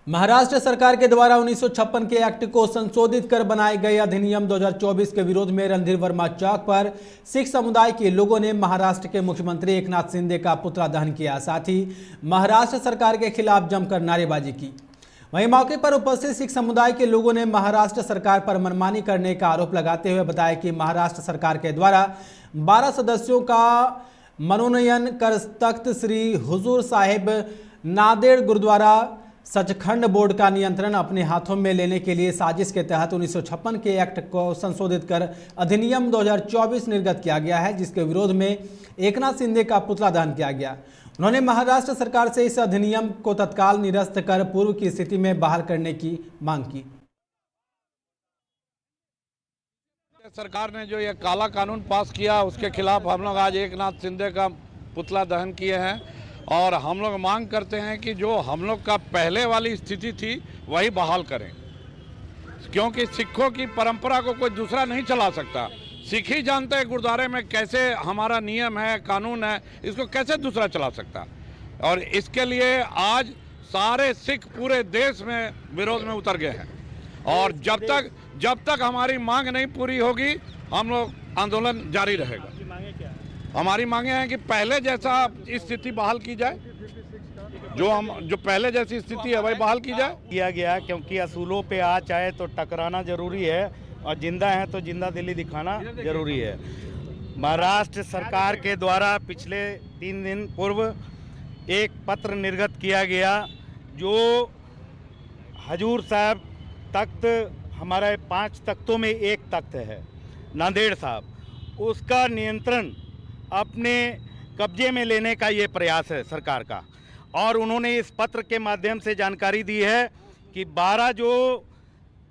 महाराष्ट्र सरकार के द्वारा 1956 के एक्ट को संशोधित कर बनाए गए अधिनियम 2024 के विरोध में रणधीर वर्मा चौक पर सिख समुदाय के लोगों ने महाराष्ट्र के मुख्यमंत्री एकनाथ शिंदे का पुतला दहन किया। साथ ही महाराष्ट्र सरकार के खिलाफ जमकर नारेबाजी की। वहीं मौके पर उपस्थित सिख समुदाय के लोगों ने महाराष्ट्र सरकार पर मनमानी करने का आरोप लगाते हुए बताया कि महाराष्ट्र सरकार के द्वारा 12 सदस्यों का मनोनयन कर तख्त श्री हुजूर साहिब नांदेड़ गुरुद्वारा सचखंड बोर्ड का नियंत्रण अपने हाथों में लेने के लिए साजिश के तहत 1956 के एक्ट को संशोधित कर अधिनियम 2024 निर्गत किया गया है, जिसके विरोध में एकनाथ शिंदे का पुतला दहन किया गया। उन्होंने महाराष्ट्र सरकार से इस अधिनियम को तत्काल निरस्त कर पूर्व की स्थिति में बहाल करने की मांग की। सरकार ने जो ये काला कानून पास किया उसके खिलाफ हम लोग आज एकनाथ शिंदे का पुतला दहन किए हैं और हम लोग मांग करते हैं कि जो हम लोग का पहले वाली स्थिति थी वही बहाल करें, क्योंकि सिखों की परंपरा को कोई दूसरा नहीं चला सकता। सिख ही जानते हैं गुरुद्वारे में कैसे हमारा नियम है, कानून है, इसको कैसे दूसरा चला सकता। और इसके लिए आज सारे सिख पूरे देश में विरोध में उतर गए हैं और जब तक हमारी मांग नहीं पूरी होगी हम लोग आंदोलन जारी रहेगा। हमारी मांगे हैं कि पहले जैसा स्थिति बहाल की जाए, जो पहले जैसी स्थिति है वही बहाल की जाए। किया गया क्योंकि असूलों पे आ चाहे तो टकराना जरूरी है और जिंदा है तो जिंदा दिली दिखाना जरूरी है। महाराष्ट्र सरकार के द्वारा पिछले 3 दिन पूर्व एक पत्र निर्गत किया गया जो हजूर साहब तख्त, हमारे 5 तख्तों में एक तख्त है नांदेड़ साहब, उसका नियंत्रण अपने कब्जे में लेने का ये प्रयास है सरकार का। और उन्होंने इस पत्र के माध्यम से जानकारी दी है कि 12 जो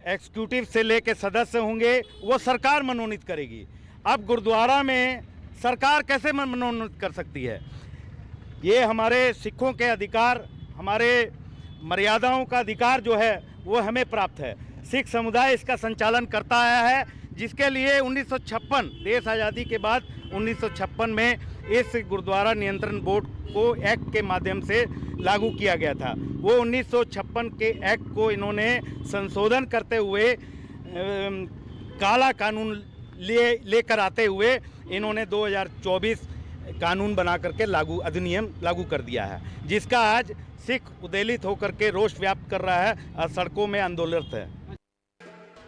एग्जीक्यूटिव से लेके सदस्य होंगे वो सरकार मनोनीत करेगी। अब गुरुद्वारा में सरकार कैसे मनोनीत कर सकती है? ये हमारे सिखों के अधिकार, हमारे मर्यादाओं का अधिकार जो है वो हमें प्राप्त है। सिख समुदाय इसका संचालन करता आया है, जिसके लिए 1956 देश आज़ादी के बाद 1956 में इस गुरुद्वारा नियंत्रण बोर्ड को एक्ट के माध्यम से लागू किया गया था। वो 1956 के एक्ट को इन्होंने संशोधन करते हुए काला कानून लेकर आते हुए इन्होंने 2024 कानून बना करके अधिनियम लागू कर दिया है, जिसका आज सिख उद्वेलित होकर के रोष व्याप्त कर रहा है और सड़कों में आंदोलित है।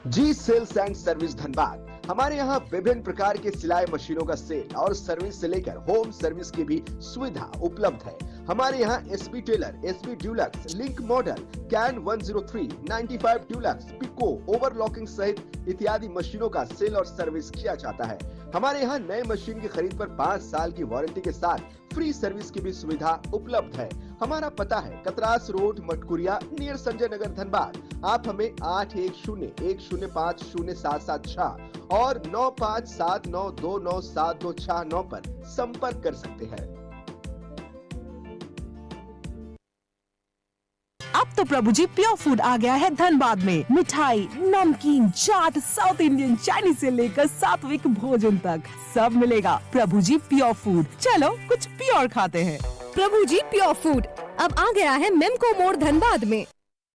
जी सेल्स एंड सर्विस धनबाद। हमारे यहाँ विभिन्न प्रकार के सिलाई मशीनों का सेल और सर्विस से लेकर होम सर्विस की भी सुविधा उपलब्ध है। हमारे यहाँ SP tailor, SP deluxe, link model, कैन 103, 95 ड्यूलक्स, पिको, ओवरलॉकिंग सहित इत्यादि मशीनों का सेल और सर्विस किया जाता है। हमारे यहाँ नए मशीन की खरीद पर 5 साल की वारंटी के साथ फ्री सर्विस की भी सुविधा उपलब्ध है। हमारा पता है कतरास रोड, मटकुरिया, नियर संजय नगर, धनबाद। आप हमें 8101050776 और 9579297269 पर संपर्क कर सकते हैं। अब तो प्रभु जी प्योर फूड आ गया है धनबाद में। मिठाई, नमकीन, चाट, साउथ इंडियन, चाइनीज से लेकर सात्विक भोजन तक सब मिलेगा। प्रभु जी प्योर फूड, चलो कुछ प्योर खाते हैं। प्रभु जी प्योर फूड अब आ गया है मेमको मोड़ धनबाद में।